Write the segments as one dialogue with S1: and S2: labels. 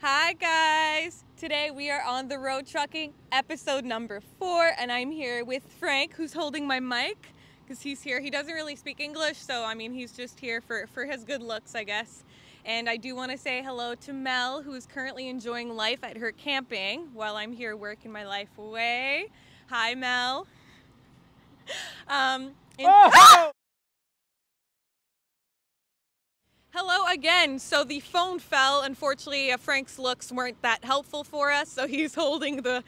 S1: Hi guys! Today we are on the road trucking, episode number 4, and I'm here with Frank, who's holding my mic because he's here. He doesn't really speak English, so I mean he's just here for his good looks, I guess. And I do want to say hello to Mel, who is currently enjoying life at her camping while I'm here working my life away. Hi Mel. Hello again. So the phone fell. Unfortunately, Frank's looks weren't that helpful for us, so he's holding the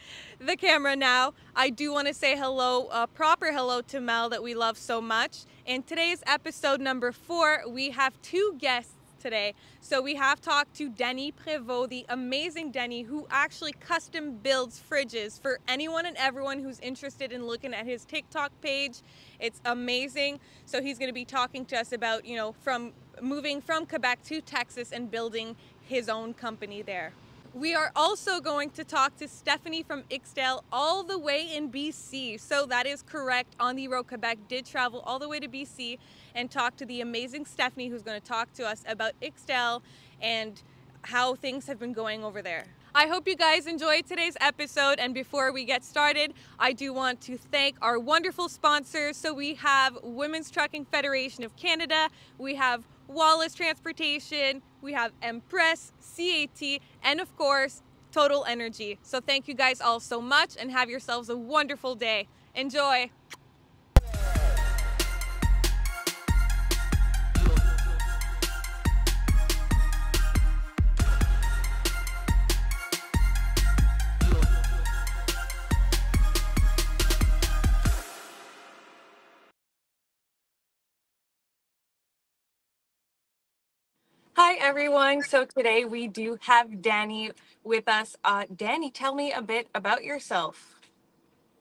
S1: camera now. I do want to say hello, proper hello to Mel that we love so much. In today's episode number 4, we have 2 guests today. So we have talked to Dany Prévost, the amazing Dany, who actually custom builds fridges for anyone and everyone who's interested in looking at his TikTok page. It's amazing. So he's going to be talking to us about, you know, from moving from Quebec to Texas and building his own company there. We are also going to talk to Stephanie from Ixdale all the way in BC. So that is correct. On the Road Quebec did travel all the way to BC and talk to the amazing Stephanie, who's going to talk to us about Ixdale and how things have been going over there. I hope you guys enjoyed today's episode, and before we get started, I do want to thank our wonderful sponsors. So we have Women's Trucking Federation of Canada, we have Wallace Transportation, we have Empress, CAT, and of course, Total Energy. So thank you guys all so much and have yourselves a wonderful day. Enjoy! Hi everyone, so today we do have Dany with us. Dany, tell me a bit about yourself.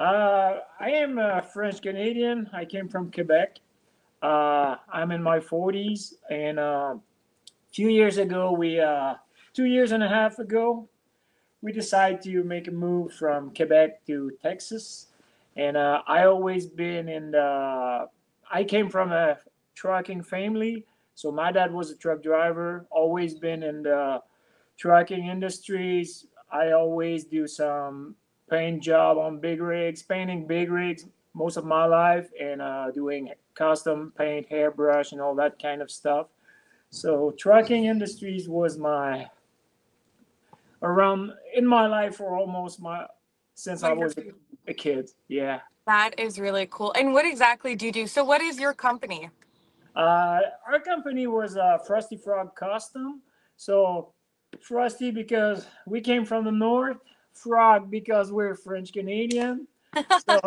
S2: I am French Canadian. I came from Quebec. I'm in my 40s, and a few years ago, 2 years and a half ago, we decided to make a move from Quebec to Texas. And I always been in the. I came from a trucking family, so my dad was a truck driver. Always been in the trucking industries. I always do some paint job on big rigs, painting big rigs most of my life, and doing custom paint, hairbrush, and all that kind of stuff. So trucking industries was my around in my life for almost my since I was a kid. Yeah.
S1: That is really cool. And what exactly do you do? So what is your company?
S2: Our company was Frosty Frog Custom. So Frosty because we came from the north, Frog because we're French Canadian. So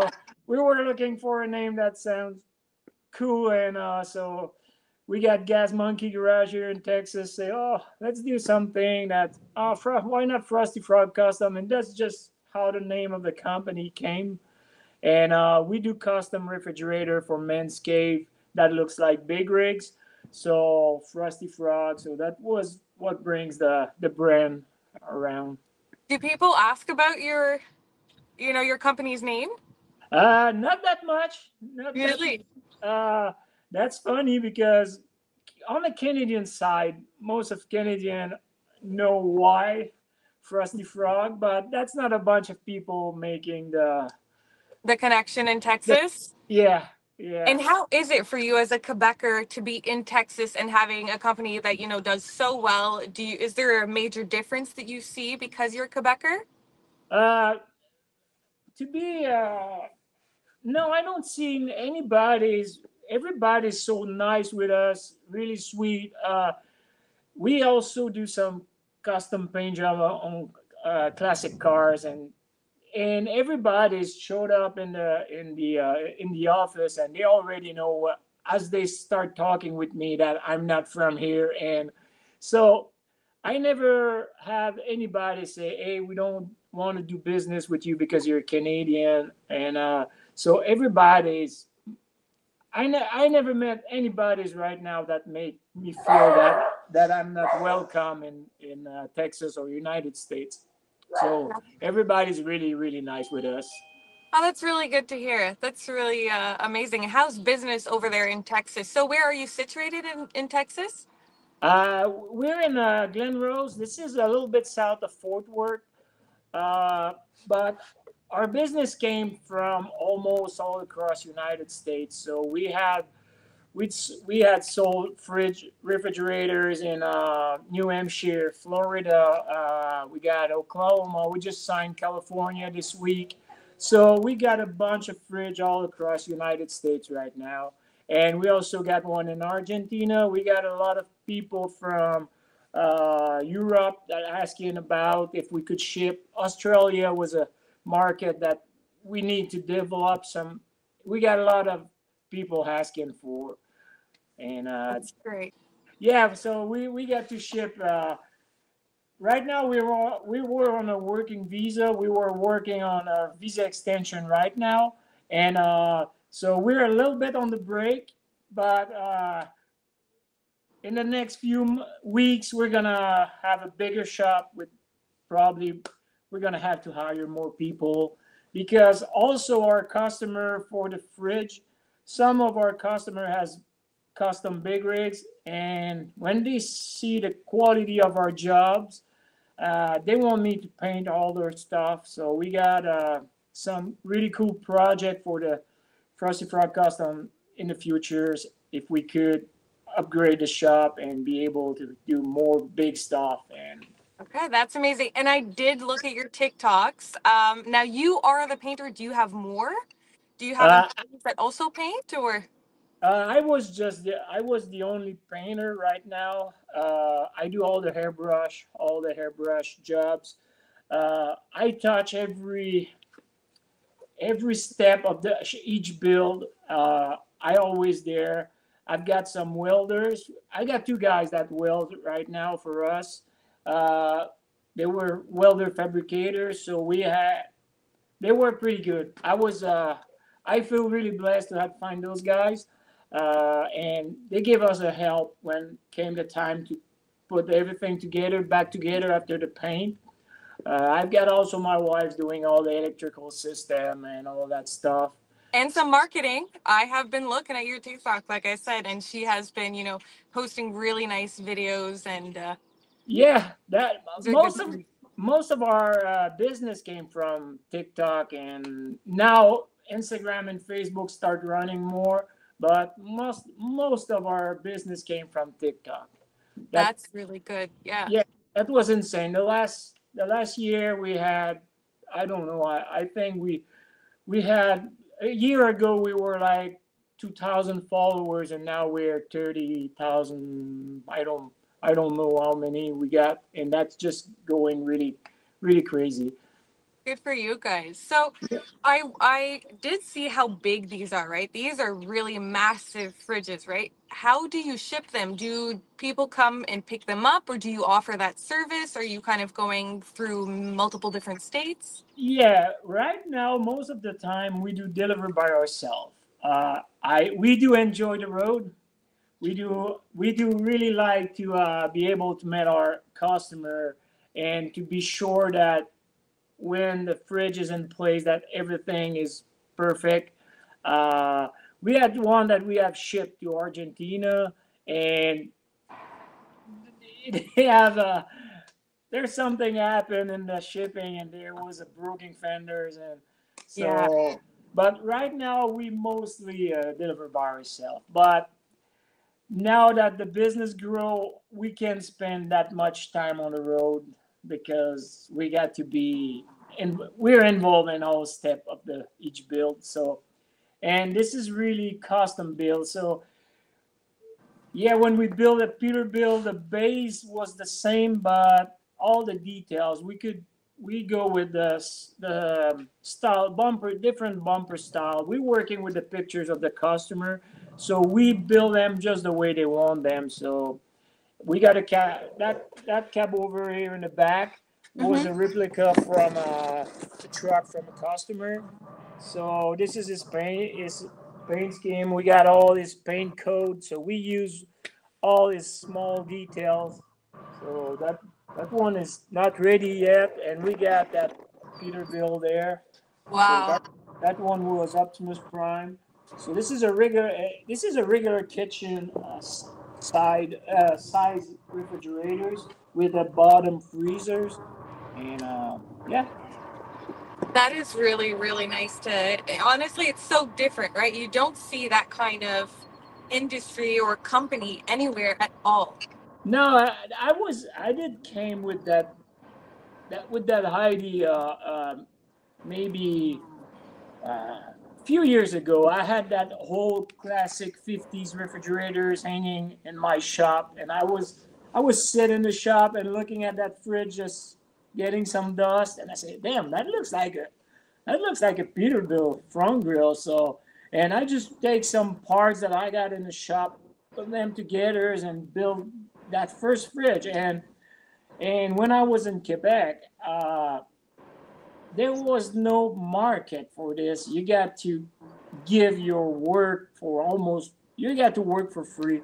S2: we were looking for a name that sounds cool, and so we got Gas Monkey Garage here in Texas. Say, oh, let's do something that why not Frosty Frog Custom? And that's just how the name of the company came. And we do custom refrigerator for men's cave that looks like big rigs. So Frosty Frog. So that was what brings the brand around.
S1: Do people ask about your, your company's name?
S2: Not that much. Not
S1: Really?
S2: that's funny because on the Canadian side, most of Canadian know why Frosty Frog, but that's not a bunch of people making
S1: The connection in Texas?
S2: Yeah, yeah.
S1: And how is it for you as a Quebecer to be in Texas and having a company that, does so well? Is there a major difference that you see because you're a Quebecer?
S2: Uh, to be no, I don't see everybody's so nice with us, really sweet. We also do some custom paint job on classic cars, and everybody's showed up in the office, and they already know as they start talking with me that I'm not from here, and so I never have anybody say, "Hey, we don't want to do business with you because you're Canadian," and so everybody's. I never met anybody's right now that make me feel that I'm not welcome in Texas or United States. So everybody's really, really nice with us.
S1: Oh, that's really good to hear. That's really amazing. How's business over there in Texas? So where are you situated in Texas?
S2: We're in Glen Rose. This is a little bit south of Fort Worth, uh, but our business came from almost all across United States. So we had sold refrigerators in New Hampshire, Florida. We got Oklahoma. We just signed California this week. So we got a bunch of fridge all across United States right now. And we also got one in Argentina. We got a lot of people from Europe that are asking about if we could ship. Australia was a market that we need to develop some. We got a lot of people asking for. And
S1: That's great.
S2: yeah, so we got to ship. Right now we were on a working visa. We were working on a visa extension right now, and so we're a little bit on the break. But in the next few weeks, we're gonna have a bigger shop with probably we're gonna have to hire more people because also our customer for the fridge, some of our customer has custom big rigs, and when they see the quality of our jobs, they want me to paint all their stuff. So we got some really cool project for the Frosty Frog Custom in the futures if we could upgrade the shop and be able to do more big stuff. And
S1: Okay, that's amazing. And I did look at your TikToks. Now you are the painter. Do you have more? Do you have
S2: uh,
S1: employees that also paint, or?
S2: I was the only painter right now. I do all the hairbrush jobs. I touch every step of each build. I always there. I've got some welders. I got two guys that weld right now for us. Uh, they were welder fabricators, so they were pretty good. I feel really blessed to have find those guys, and they gave us a help when came the time to put everything together, back together after the paint. I've got also my wife doing all the electrical system and all that stuff.
S1: And some marketing. I have been looking at your TikTok, like I said, and she has been, posting really nice videos, and
S2: Yeah, that
S1: those are good.
S2: most of our business came from TikTok, and now Instagram and Facebook start running more. But most of our business came from TikTok. That
S1: That's really good. Yeah.
S2: Yeah, that was insane. The last year we had, I don't know, I think we had a year ago we were like 2,000 followers, and now we're 30,000. I don't know how many we got, and that's just going really crazy.
S1: Good for you guys. So I did see how big these are, right? These are really massive fridges, right? How do you ship them? Do people come and pick them up, or do you offer that service? Are you kind of going through multiple different states?
S2: Yeah, right now most of the time we do deliver by ourselves. I we do enjoy the road. We do really like to be able to meet our customer and to be sure that when the fridge is in place that everything is perfect. Uh, we had one that we have shipped to Argentina, and they have there's something happened in the shipping, and there was a broken fenders, and
S1: Yeah.
S2: so. But right now we mostly deliver by ourselves. But now that the business grow, we can't spend that much time on the road because we got to be and we're involved in all step of the each build. So and this is really custom build. So yeah, when we build a Peterbilt, the base was the same, but all the details we go with the style bumper, different bumper style. We're working with the pictures of the customer, so we build them just the way they want them. So we got a cab that cab over here in the back was
S1: Mm-hmm.
S2: a replica from a truck from a customer. So this is his paint scheme. We got all his paint code. So we use all his small details. So that one is not ready yet, and we got that Peterbilt there. So
S1: Wow.
S2: that one was Optimus Prime. So this is a regular kitchen. size refrigerators with the bottom freezers, and yeah.
S1: That is really, really nice to, honestly, it's so different, right? You don't see that kind of industry or company anywhere at all.
S2: No, I did came with that Heidi maybe a few years ago. I had that whole classic 50s refrigerators hanging in my shop, and I was sitting in the shop and looking at that fridge just getting some dust, and I said, "Damn, that looks like a Peterbilt front grill." So, and I just take some parts that I got in the shop, put them together, and build that first fridge. And when I was in Quebec, there was no market for this. You got to give your work for almost. You got to work for free,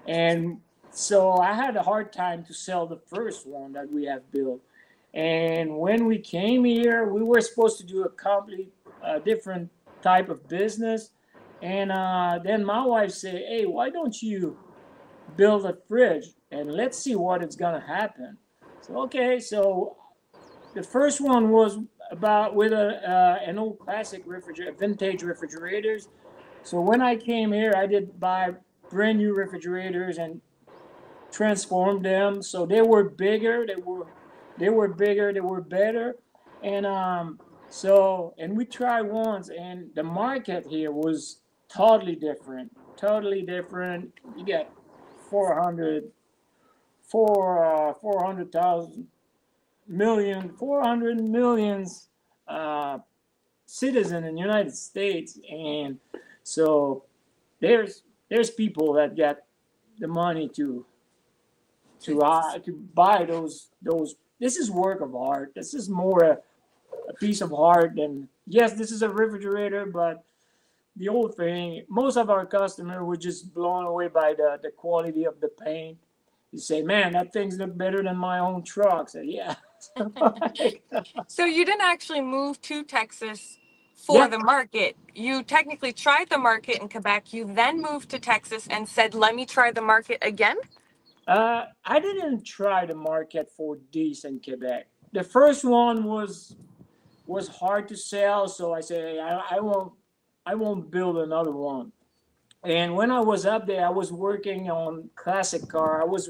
S2: and so I had a hard time to sell the first one that we have built. And when we came here, we were supposed to do a complete different type of business. And then my wife said, "Hey, why don't you build a fridge and let's see what it's gonna happen?" So okay, so the first one was about with an old classic refrigerator, vintage refrigerators. So when I came here, I did buy brand new refrigerators and transformed them. So they were bigger. They were bigger. They were better. And and we tried once, and the market here was totally different. Totally different. You get 400, 400,000 million, 400 millions citizen in the United States, and so there's people that get the money to buy those. This is work of art. This is more a piece of art than, yes, this is a refrigerator, but the old thing. Most of our customers were just blown away by the quality of the paint. You say, "Man, that thing's look better than my own truck." I said, "Yeah."
S1: So you didn't actually move to Texas for
S2: Yeah.
S1: the market. You technically tried the market in Quebec. You then moved to Texas and said, "Let me try the market again."
S2: I didn't try the market for this in Quebec. The first one was hard to sell, so I said, "Hey, I won't build another one." And when I was up there, I was working on classic car. I was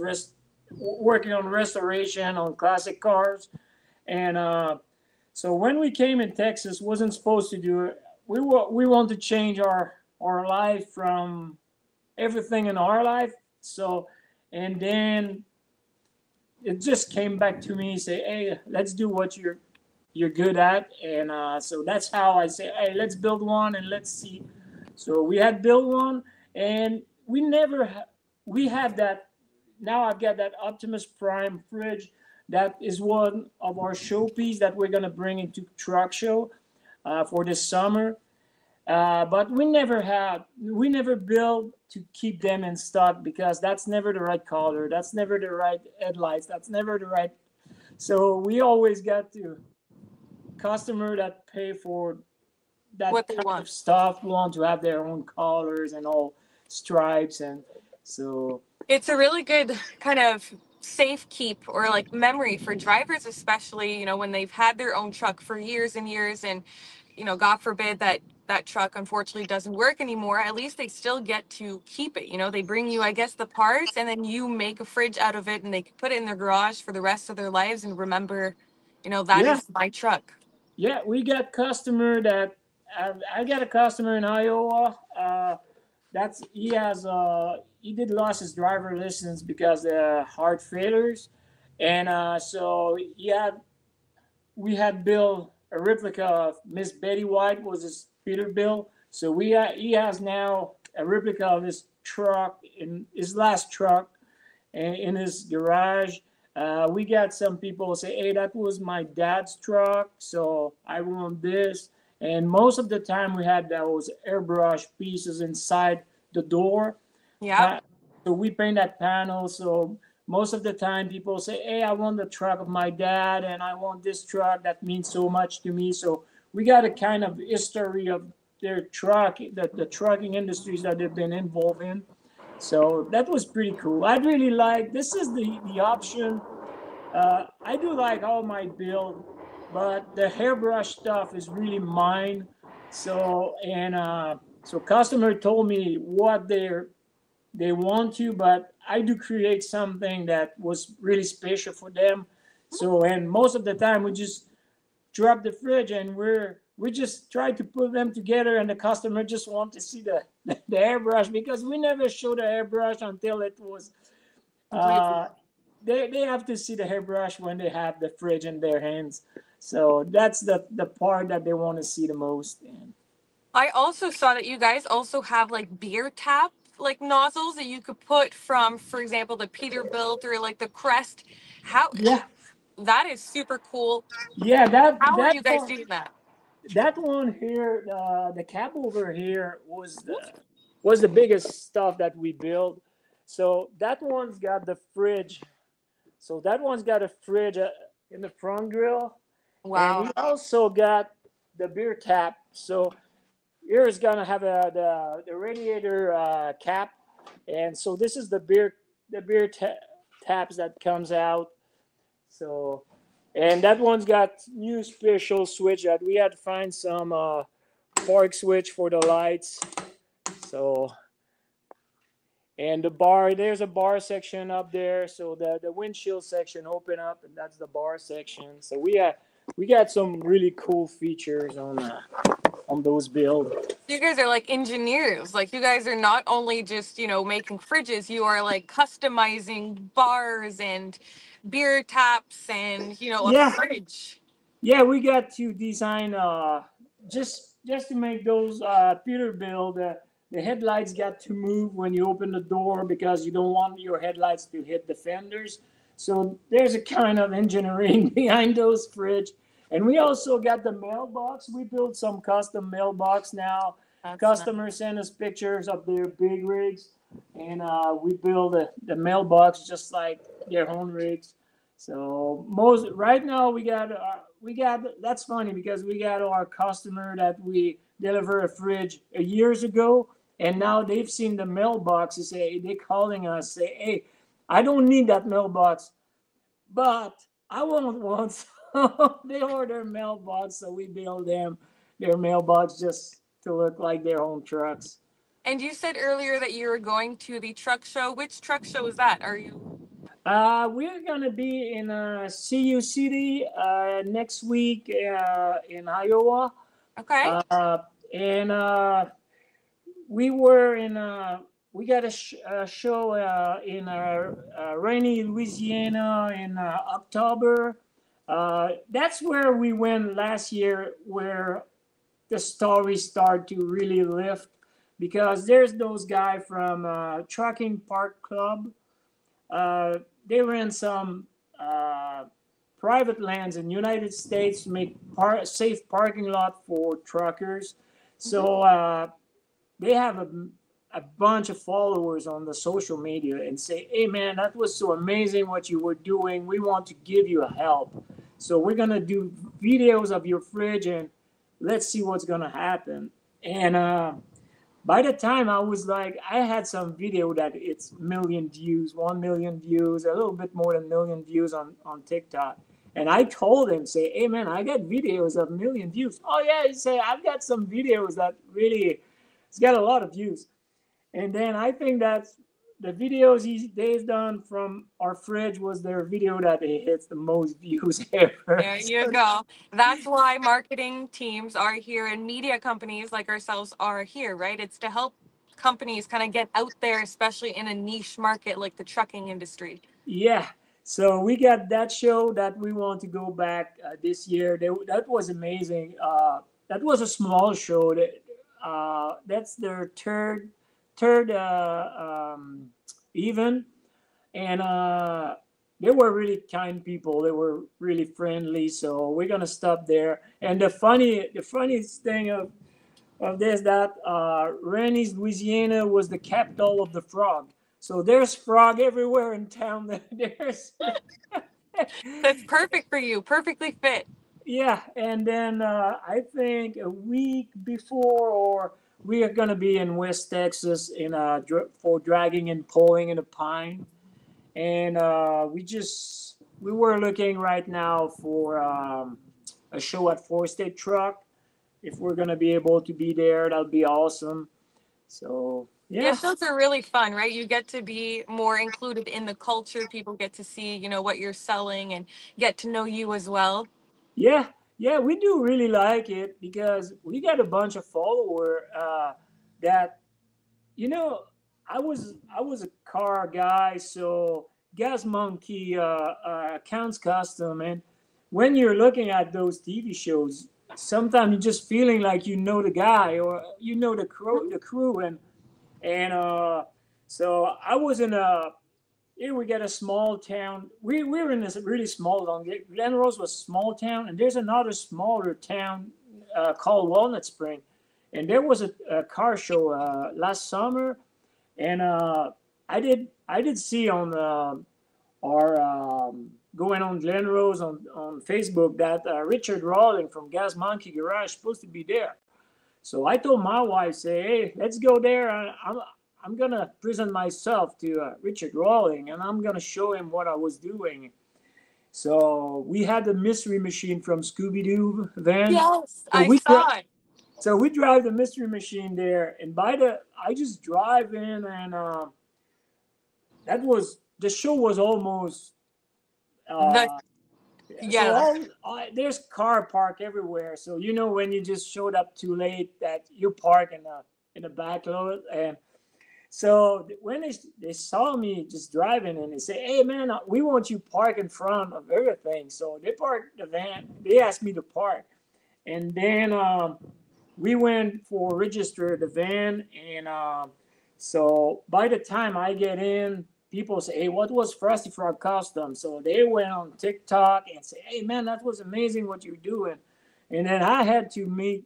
S2: working on restoration on classic cars, and so when we came in Texas, wasn't supposed to do it. We want to change our life from everything in our life. So, and then it just came back to me, say, "Hey, let's do what you're good at." And so that's how I say, "Hey, let's build one and let's see." So we had built one, and we had that. Now I've got that Optimus Prime fridge. That is one of our showpiece that we're gonna bring into truck show for this summer. But we never built to keep them in stock because that's never the right color. That's never the right headlights. That's never the right. So we always got to customer that pay for that
S1: What they
S2: kind
S1: want.
S2: of stuff want to have their own colors and all stripes, and so
S1: It's a really good kind of safe keep or like memory for drivers, especially, when they've had their own truck for years and years and, God forbid that truck unfortunately doesn't work anymore. At least they still get to keep it. They bring you, I guess, the parts and then you make a fridge out of it and they can put it in their garage for the rest of their lives and remember, that
S2: yeah.
S1: is my truck.
S2: Yeah, we got customer that I got a customer in Iowa. That's he did lost his driver license because of heart failures, and so we had built a replica of Miss Betty White was his Peterbilt. So he has now a replica of his truck in his last truck in his garage. We got some people say, "Hey, that was my dad's truck, so I want this." And most of the time, we had those airbrush pieces inside the door.
S1: Yeah.
S2: So we paint that panel. So most of the time, people say, "Hey, I want the truck of my dad, and I want this truck that means so much to me." So we got a kind of history of their truck, the trucking industries that they've been involved in. So that was pretty cool. I really like, this is the option. I do like all my build, but the hairbrush stuff is really mine. So, and so customer told me what they want to, but I do create something that was really special for them. So, and most of the time we just drop the fridge and we just try to put them together, and the customer just want to see the hairbrush, because we never show the hairbrush until it was uh, they have to see the hairbrush when they have the fridge in their hands. So that's the part that they want to see the most. And
S1: I also saw that you guys also have like beer tap like nozzles that you could put from, for example, the Peterbilt or like the Crest. How
S2: yeah,
S1: that is super cool.
S2: yeah,
S1: How are you guys doing that?
S2: that one here, the cap over here was the biggest stuff that we built. So that one's got the fridge. So that one's got a fridge in the front grill.
S1: Wow.
S2: And we also got the beer tap. So here is gonna have the radiator cap, and so this is the beer taps that comes out. So, and that one's got new special switch that we had to find some park switch for the lights. So, and the bar, there's a bar section up there. So the windshield section open up, and that's the bar section. So we got some really cool features on those builds.
S1: You guys are like engineers. Like you guys are not only just, you know, making fridges, you are like customizing bars and beer taps and, you know, a fridge.
S2: Yeah, we got to design just to make those Peterbilt. The headlights got to move when you open the door, because you don't want your headlights to hit the fenders. So there's a kind of engineering behind those fridge. And we also got the mailbox. We built some custom mailbox now. That's Customers send us pictures of their big rigs, and we build the mailbox just like their own rigs. So most right now we got that's funny, because we got our customer that we deliver a fridge years ago, and now they've seen the mailbox. They're calling us, say, hey, I don't need that mailbox, but I want one. So they order mailbox, so we build them their mailbox just to look like their own trucks.
S1: And you said earlier that you were going to the truck show. Which truck show is that? Are you?
S2: We're gonna be in CU City next week in Iowa.
S1: Okay.
S2: And we were in we got a show in rainy Louisiana in October. That's where we went last year, where the story started to really lift, because there's those guys from Trucking Park Club. They ran some private lands in the United States to make safe parking lot for truckers. So they have a bunch of followers on the social media and say, hey man, that was so amazing what you were doing. We want to give you a help. So we're going to do videos of your fridge, and let's see what's going to happen. And by the time I was like, I had some video that it's 1 million views, 1 million views, a little bit more than 1 million views on TikTok. And I told him, say, hey man, I got videos of 1 million views. Oh yeah, he say, I've got some videos that really, it's got a lot of views. And then I think that's the videos they've done from our fridge was their video that it hits the most views ever.
S1: There you go. That's why marketing teams are here and media companies like ourselves are here, right? It's to help companies kind of get out there, especially in a niche market like the trucking industry.
S2: Yeah. So we got that show that we want to go back this year. That was amazing. That was a small show. That's their third even, and they were really kind people. They were really friendly. So we're gonna stop there. And the funniest thing of this, that Rennie's, Louisiana was the capital of the frog. So there's frog everywhere in town. There's
S1: That's perfect for you. Perfectly fit.
S2: Yeah, and then I think a week before, or we are gonna be in West Texas for dragging and pulling in a pine, and we were looking right now for a show at Four State Truck. If we're gonna be able to be there, that'll be awesome. So
S1: Yeah,
S2: yeah,
S1: shows are really fun, right? You get to be more included in the culture. People get to see, what you're selling and get to know you as well.
S2: yeah, yeah. We do really like it because we got a bunch of follower that you know. I was a car guy, so Gas Monkey counts custom, and when you're looking at those TV shows, sometimes you're just feeling like you know the guy or you know the crew, and so I was in a here we get a small town. We were in this really small town. Glen Rose was a small town, and there's another smaller town called Walnut Spring, and there was a car show last summer, and I did see on our going on Glen Rose on Facebook that Richard Rawling from Gas Monkey Garage is supposed to be there. So I told my wife, say, hey, let's go there. I'm gonna present myself to Richard Rawling, and I'm gonna show him what I was doing. So we had the mystery machine from Scooby Doo van.
S1: Yes,
S2: So
S1: I
S2: we
S1: saw it.
S2: so we drive the mystery machine there, and I just drive in, and that was the show was almost
S1: The
S2: uh, so
S1: yeah,
S2: there's car park everywhere. So when you just showed up too late, that you park in the back lot, and so when they saw me just driving, and they say, "Hey man, we want you park in front of everything." So they parked the van. They asked me to park, and then we went for register the van, and so by the time I get in, people say, "Hey, what was Frosty Frog Custom?" So they went on TikTok and say, "Hey man, that was amazing what you're doing." And then I had to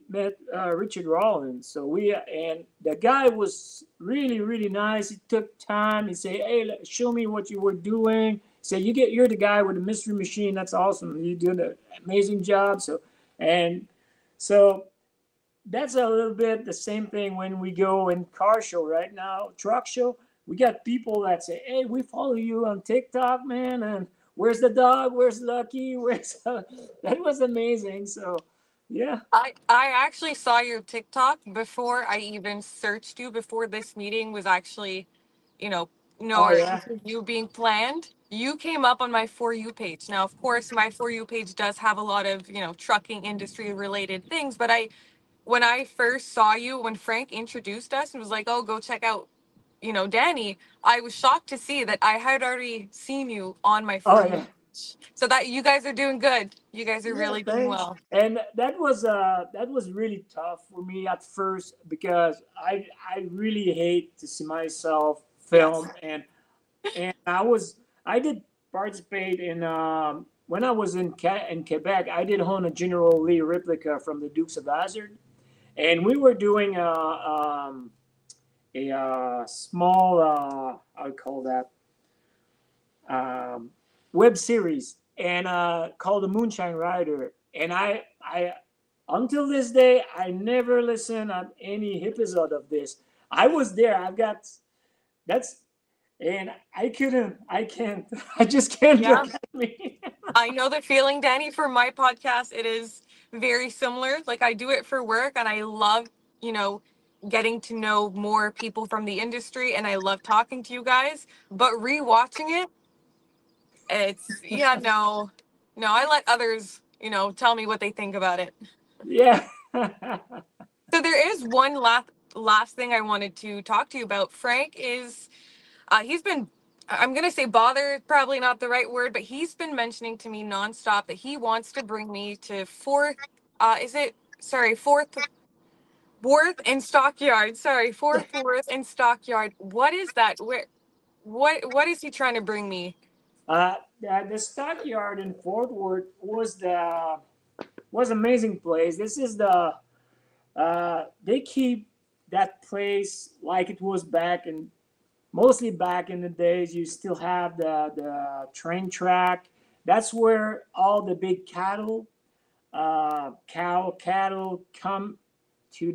S2: met Richard Rollins. So and the guy was really really nice. He took time. He said, "Hey, show me what you were doing." He said, "You're the guy with the mystery machine. That's awesome. You did an amazing job." And so that's a little bit the same thing when we go in car show right now, truck show. We got people that say, "Hey, we follow you on TikTok, man, and where's the dog? Where's Lucky? Where's?" That was amazing. So yeah.
S1: I actually saw your TikTok before I even searched you before this meeting was actually, you know,
S2: Oh
S1: no
S2: yeah.
S1: interview being planned. You came up on my For You page. Now, of course, my For You page does have a lot of, trucking industry related things, but when I first saw you, when Frank introduced us and was like, "Oh, go check out, Dany," I was shocked to see that I had already seen you on my For
S2: Oh
S1: You
S2: yeah.
S1: page. So that you guys are doing good. You guys are
S2: Yeah,
S1: really doing
S2: thanks.
S1: well.
S2: And that was really tough for me at first because I really hate to see myself
S1: Yes.
S2: film, and I did participate in when I was in Quebec. I did own a General Lee replica from the Dukes of Hazzard, and we were doing a small I would call that web series, and called the Moonshine Rider. And I until this day I never listened on any episode of this. I was there. I've got that's and I can't, I just can't
S1: Yeah.
S2: look at me.
S1: I know the feeling, Danny. For my podcast, it is very similar. Like I do it for work and I love, you know, getting to know more people from the industry and I love talking to you guys. But rewatching it, it's yeah, no. No, I let others, tell me what they think about it.
S2: Yeah.
S1: So there is one last thing I wanted to talk to you about. Frank is he's been, I'm going to say bother, probably not the right word, but he's been mentioning to me nonstop that he wants to bring me to fourth Worth and Stockyard. Sorry, fourth Worth and Stockyard. What is that? What is he trying to bring me?
S2: The stockyard in Fort Worth was amazing place. This is they keep that place like it was mostly back in the days. You still have the train track. That's where all the big cattle come to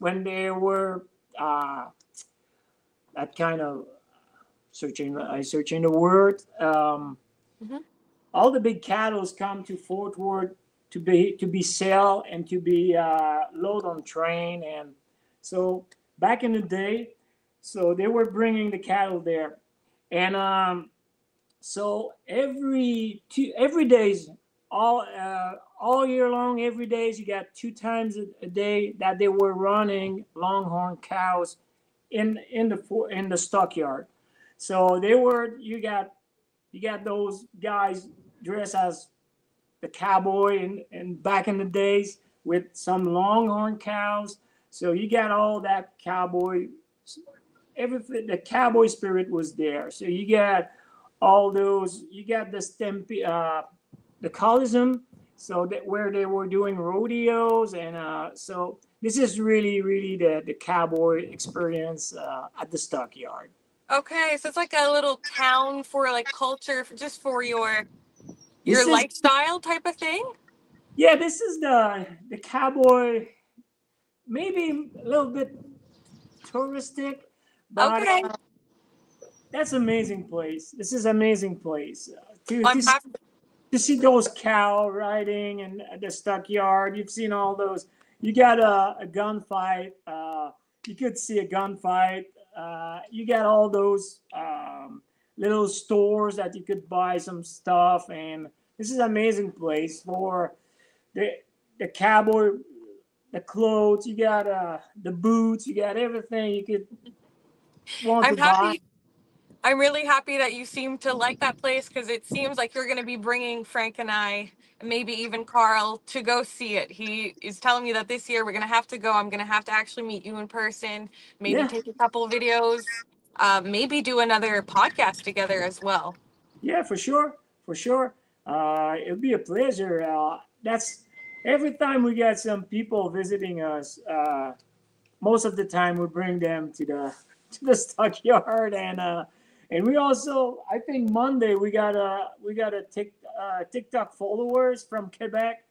S2: when they were that kind of searching the word.
S1: Mhm.
S2: All the big cattle come to Fort Worth to be sell and to be load on train, and so back in the day, so they were bringing the cattle there, and so every days all year long, every days you got 2 times a day that they were running longhorn cows in the stockyard. So they were you got those guys dressed as the cowboy and back in the days with some longhorn cows. So you got all that cowboy, everything. The cowboy spirit was there. So you got all those. You got the Coliseum. So that where they were doing rodeos, and so this is really the cowboy experience at the stockyard.
S1: Okay, so it's like a little town for like culture, just for your
S2: This is
S1: lifestyle type of thing.
S2: Yeah, this is the cowboy. Maybe a little bit touristic, but
S1: Okay,
S2: that's amazing place. This is amazing place
S1: I'm happy.
S2: to see those cow riding and the stockyard. You've seen all those. You got a gunfight. You could see a gunfight. You got all those little stores that you could buy some stuff, and this is an amazing place for the cowboy, the clothes. You got the boots. You got everything you could want
S1: I'm
S2: to buy.
S1: happy. I'm really happy that you seem to like that place because it seems like you're going to be bringing Frank and I, and maybe even Carl, to go see it. He is telling me that this year we're going to have to go. I'm going to have to actually meet you in person, maybe
S2: Yeah,
S1: take a couple of videos, maybe do another podcast together as well.
S2: yeah, for sure. It'll be a pleasure. That's every time we get some people visiting us. Most of the time, we bring them to the to the stockyard, and we also, I think Monday we got a TikTok followers from Quebec.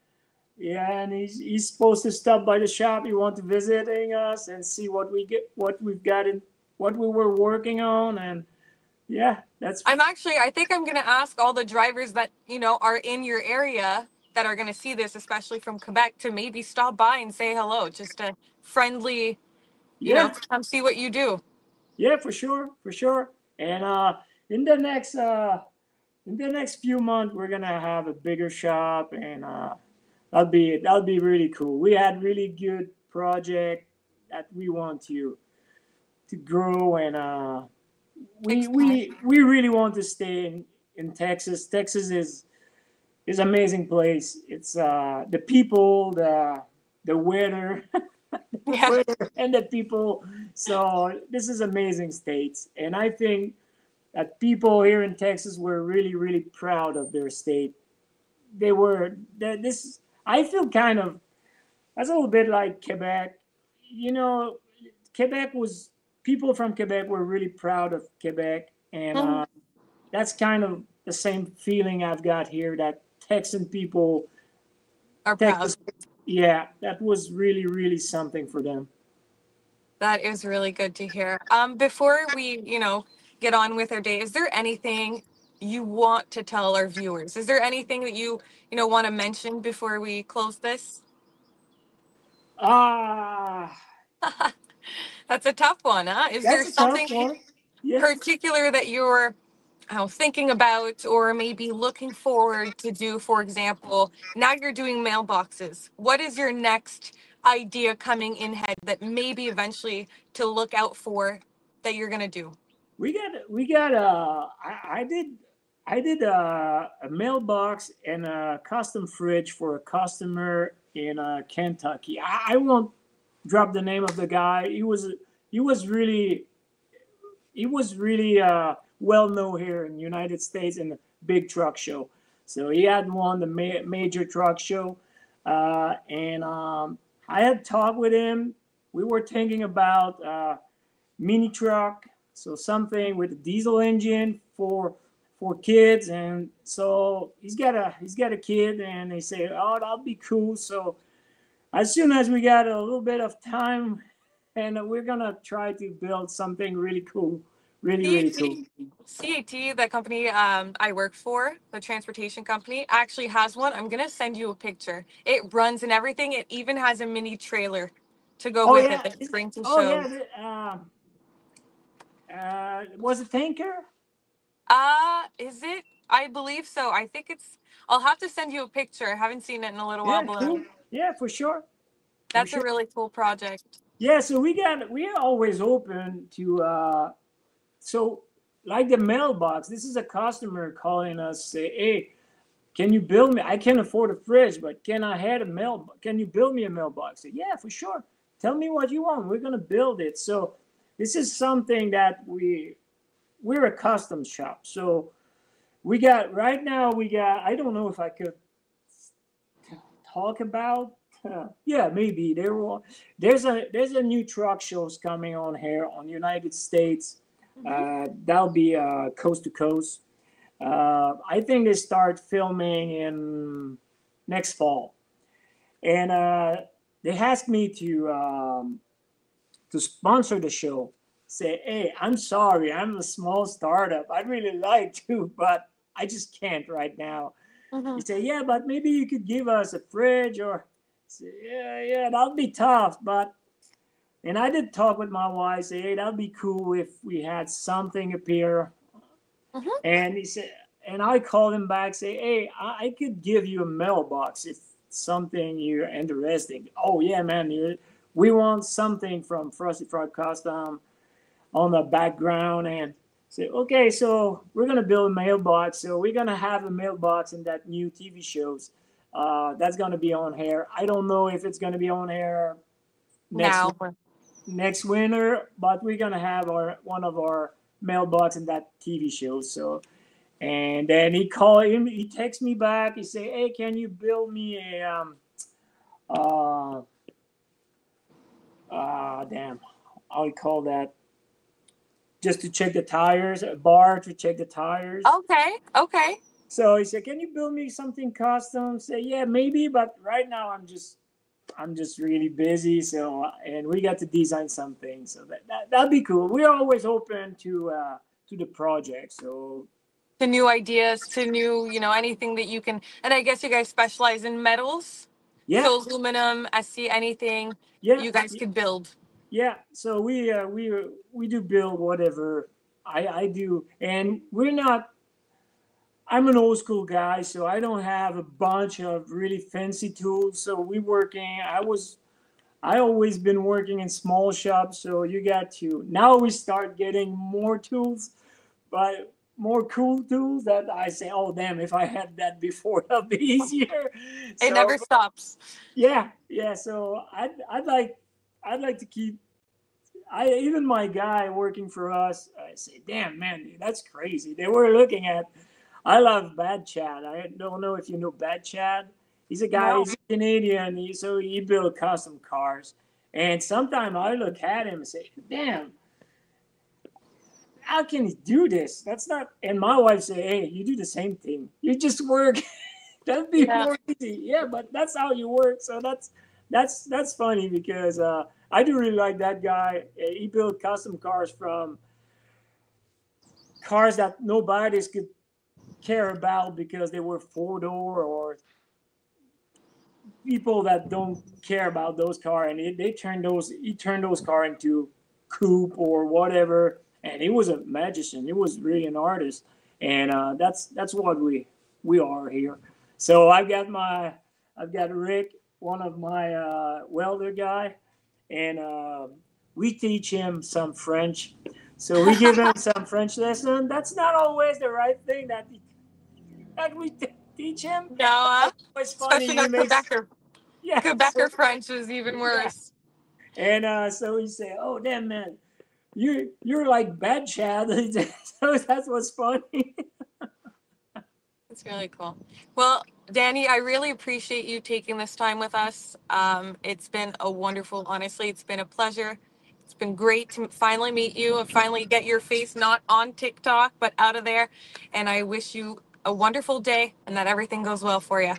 S2: Yeah, and he's supposed to stop by the shop. He want to visiting us and see what we've got in, what we were working on, and yeah, that's
S1: I think I'm going to ask all the drivers that, are in your area that are going to see this, especially from Quebec, to maybe stop by and say hello. Just a friendly,
S2: yeah,
S1: to come see what you do.
S2: yeah, for sure. And in the next few months, we're gonna have a bigger shop, and that'll be really cool. We had really good project that we want to grow, and
S1: Exactly.
S2: we really want to stay in Texas. Texas is amazing place. It's the people, the weather, the
S1: Yeah.
S2: weather, and the people. So this is amazing states, and I think that people here in Texas were really proud of their state. They were this. I feel kind of that's a little bit like Quebec. You know, Quebec was people from Quebec were really proud of Quebec, and
S1: Mhm.
S2: that's kind of the same feeling I've got here. That Texan people,
S1: Are proud.
S2: Texas, yeah, that was really something for them.
S1: That is really good to hear. Before we, get on with our day, is there anything you want to tell our viewers? Is there anything that want to mention before we close this?
S2: Ah,
S1: That's a tough one, huh? Is there
S2: that's a tough
S1: something
S2: one. Yeah.
S1: particular that you're thinking about or maybe looking forward to do? For example, now you're doing mailboxes. What is your next idea coming in head that maybe eventually to look out for that you're going to do?
S2: We got I did a mailbox and a custom fridge for a customer in Kentucky. I won't drop the name of the guy. He was really he was really well known here in the United States in the big truck show. So he had won the major truck show, and I had talked with him. We were thinking about mini truck, so something with a diesel engine for kids. And so he's got a kid, and they say, oh, that'll be cool. So as soon as we got a little bit of time and we're gonna try to build something really cool, really cool.
S1: CAT, the company I work for, the transportation company, actually has one. I'm gonna send you a picture. It runs and everything. It even has a mini trailer to go
S2: Oh
S1: with
S2: yeah,
S1: it that brings and
S2: oh
S1: shows.
S2: yeah. Was it tanker?
S1: Is it? I believe so. I think it's. I'll have to send you a picture. I haven't seen it in a little while,
S2: Yeah,
S1: but
S2: cool. Yeah, for sure.
S1: that's a really cool project.
S2: Yeah, so we're always open to so like the mailbox. This is a customer calling us say, hey, can you build me? I can't afford a fridge, but can I have a mail? Can you build me a mailbox? Say, yeah, for sure. Tell me what you want. We're gonna build it. So this is something that we're a custom shop. So we got right now. We got. I don't know if I could talk about. Yeah, maybe there's a new truck shows coming on here on United States. That'll be coast to coast. I think they start filming in next fall, and they asked me to sponsor the show. Say, hey, I'm sorry, I'm a small startup. I'd really like to, but I just can't right now. He said, yeah, but maybe you could give us a fridge or. Say, yeah, that'll be tough, but. And I did talk with my wife. Say, hey, that'd be cool if we had something appear. And he said, and I called him back, say, hey, I could give you a mailbox if something you're interested. Oh yeah, man, we want something from Frosty Frog Custom on the background, and say, okay, so we're gonna build a mailbox. So we're gonna have a mailbox in that new TV shows. That's gonna be on here. I don't know if it's gonna be on here next winter, but we're gonna have one of our mailbox in that TV show. So, and then he called him. He texts me back. He say, "Hey, can you build me a uh, damn, how you call that? Just to check the tires, a bar to check the tires."
S1: Okay.
S2: So he said, "Can you build me something custom?" Say, "Yeah, maybe, but right now I'm just really busy." So, and we got to design something. So that'd be cool. We're always open to the project. So
S1: To new ideas, to new, anything that you can. And I guess you guys specialize in metals.
S2: yeah,
S1: So aluminum, SC, anything
S2: yeah,
S1: you guys could build.
S2: yeah. So we do build whatever I do, and we're not. I'm an old school guy, so I don't have a bunch of really fancy tools. So we working. I always been working in small shops, so you got to now we start getting more tools, but more cool tools that I say, oh damn, if I had that before, that'd be easier.
S1: It
S2: So
S1: never stops.
S2: yeah. So I'd like to keep. I even my guy working for us, I say, damn man, dude, that's crazy. They were looking at. I love Bad Chad. I don't know if you know Bad Chad. He's a guy.
S1: No.
S2: He's Canadian. So he built custom cars. And sometimes I look at him and say, damn, how can he do this? That's not. And my wife say, hey, you do the same thing. You just work. That'd be
S1: Yeah.
S2: more easy. Yeah, but that's how you work. So that's funny because I do really like that guy. He built custom cars from cars that nobody's could care about because they were four door or people that don't care about those cars, and they turned those he turned those car into coupe or whatever, and he was a magician. He was really an artist, and that's what we are here. So I've got Rick, one of my welder guy, and we teach him some French. So we give him some French lesson. That's not always the right thing that we teach him.
S1: No,
S2: It's funny.
S1: especially
S2: He
S1: not
S2: makes
S1: Quebecer.
S2: yeah. So
S1: Quebecer French is even
S2: yeah.
S1: worse.
S2: And so he said, "Oh damn man, you're like Bad Chad." So that's what's funny.
S1: It's really cool. Well, Dany, I really appreciate you taking this time with us. It's been a wonderful, honestly, it's been a pleasure. It's been great to finally meet you and finally get your face not on TikTok, but out of there. And I wish you a wonderful day and that everything goes well for you.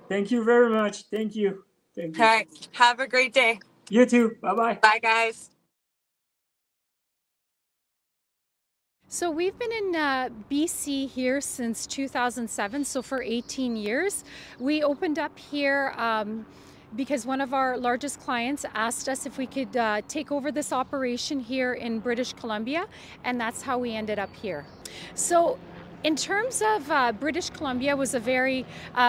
S2: Thank you very much. Thank you. Thank
S1: All
S2: you.
S1: right. Have a great day.
S2: You too. Bye bye.
S1: Bye, guys.
S3: So we've been in BC here since 2007, so for 18 years. We opened up here because one of our largest clients asked us if we could take over this operation here in British Columbia, and that's how we ended up here. So in terms of British Columbia was a very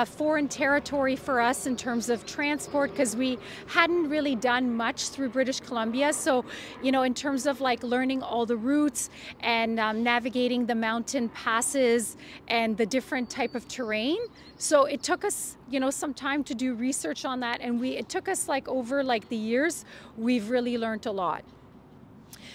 S3: foreign territory for us in terms of transport, because we hadn't really done much through British Columbia. So, you know, in terms of like learning all the routes and navigating the mountain passes and the different type of terrain. So it took us, you know, some time to do research on that, and it took us like over like the years, we've really learned a lot.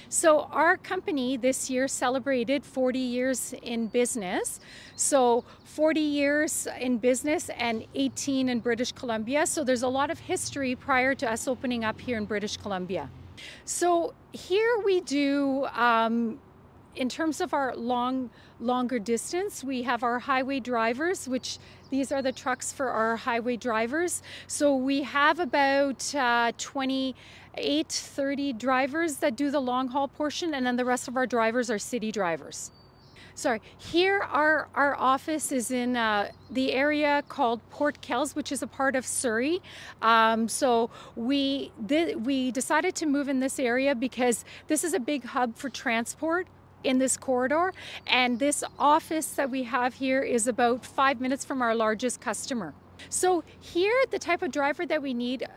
S3: So our company this year celebrated 40 years in business. So 40 years in business and 18 in British Columbia. So there's a lot of history prior to us opening up here in British Columbia. So here we do, in terms of our longer distance, we have our highway drivers, which these are the trucks for our highway drivers. So we have about 30 drivers that do the long haul portion, and then the rest of our drivers are city drivers. Sorry, here our office is in the area called Port Kells, which is a part of Surrey. So we decided to move in this area because this is a big hub for transport in this corridor, and this office that we have here is about 5 minutes from our largest customer. So here, the type of driver that we need,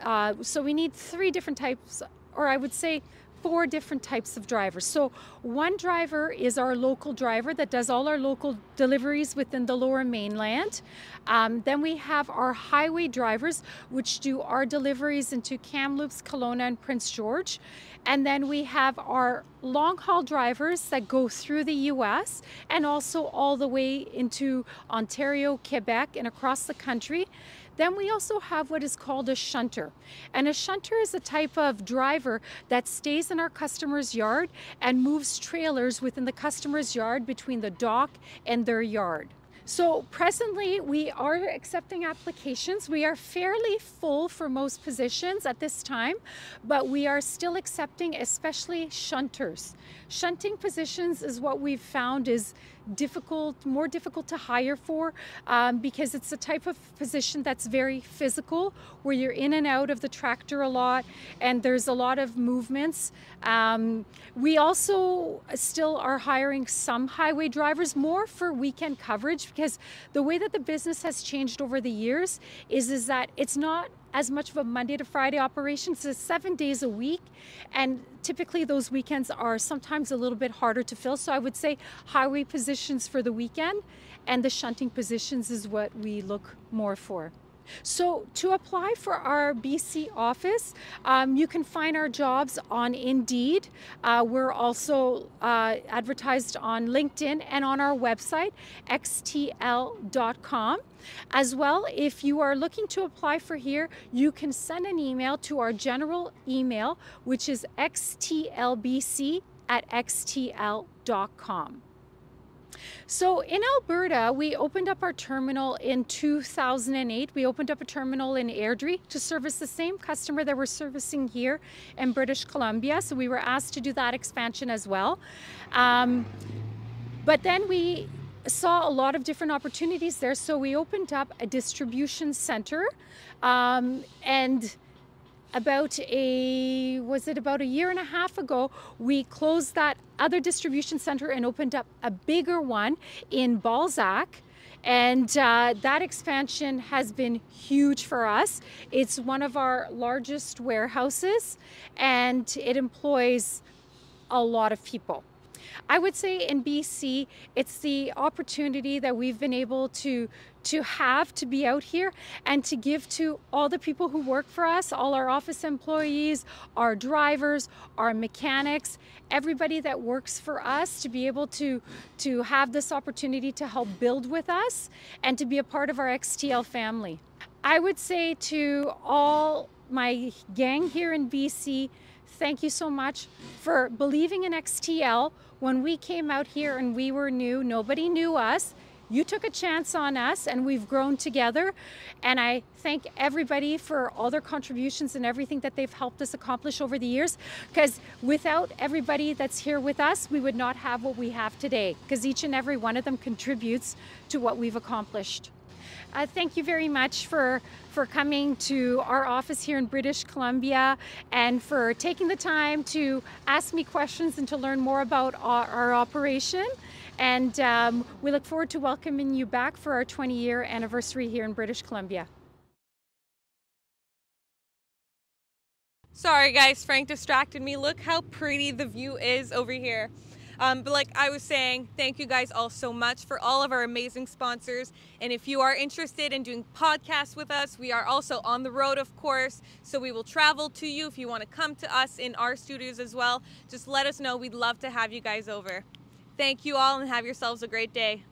S3: so we need 3 different types, or I would say 4 different types of drivers. So one driver is our local driver that does all our local deliveries within the Lower Mainland. Then we have our highway drivers, which do our deliveries into Kamloops, Kelowna, and Prince George. And then we have our long haul drivers that go through the US and also all the way into Ontario, Quebec, and across the country. Then we also have what is called a shunter. And a shunter is a type of driver that stays in our customer's yard and moves trailers within the customer's yard between the dock and their yard. So presently we are accepting applications. We are fairly full for most positions at this time, but we are still accepting, especially shunters. Shunting positions is what we've found is more difficult to hire for because it's a type of position that's very physical, where you're in and out of the tractor a lot and there's a lot of movements. We also still are hiring some highway drivers, more for weekend coverage, because the way that the business has changed over the years is that it's not as much of a Monday to Friday operation. So it's 7 days a week, and typically those weekends are sometimes a little bit harder to fill. So I would say highway positions for the weekend, and the shunting positions is what we look more for. So to apply for our BC office, you can find our jobs on Indeed. We're also advertised on LinkedIn and on our website, xtl.com. As well, if you are looking to apply for here, you can send an email to our general email, which is xtlbc@xtl.com. So in Alberta, we opened up our terminal in 2008. We opened up a terminal in Airdrie to service the same customer that we're servicing here in British Columbia. So we were asked to do that expansion as well. But then we saw a lot of different opportunities there. So we opened up a distribution center, and about a year and a half ago, we closed that other distribution center and opened up a bigger one in Balzac. And that expansion has been huge for us. It's one of our largest warehouses, and it employs a lot of people. I would say in BC, it's the opportunity that we've been able to have to be out here and to give to all the people who work for us, all our office employees, our drivers, our mechanics, everybody that works for us, to be able to have this opportunity to help build with us and to be a part of our XTL family. I would say to all my gang here in BC, thank you so much for believing in XTL. When we came out here and we were new, nobody knew us. You took a chance on us and we've grown together. And I thank everybody for all their contributions and everything that they've helped us accomplish over the years. Because without everybody that's here with us, we would not have what we have today. Because each and every one of them contributes to what we've accomplished. Thank you very much for coming to our office here in British Columbia and for taking the time to ask me questions and to learn more about our operation. And we look forward to welcoming you back for our 20-year anniversary here in British Columbia.
S1: Sorry guys, Frank distracted me. Look how pretty the view is over here. But like I was saying, thank you guys all so much for all of our amazing sponsors. And if you are interested in doing podcasts with us, we are also on the road, of course. So we will travel to you if you want to come to us in our studios as well. Just let us know. We'd love to have you guys over. Thank you all and have yourselves a great day.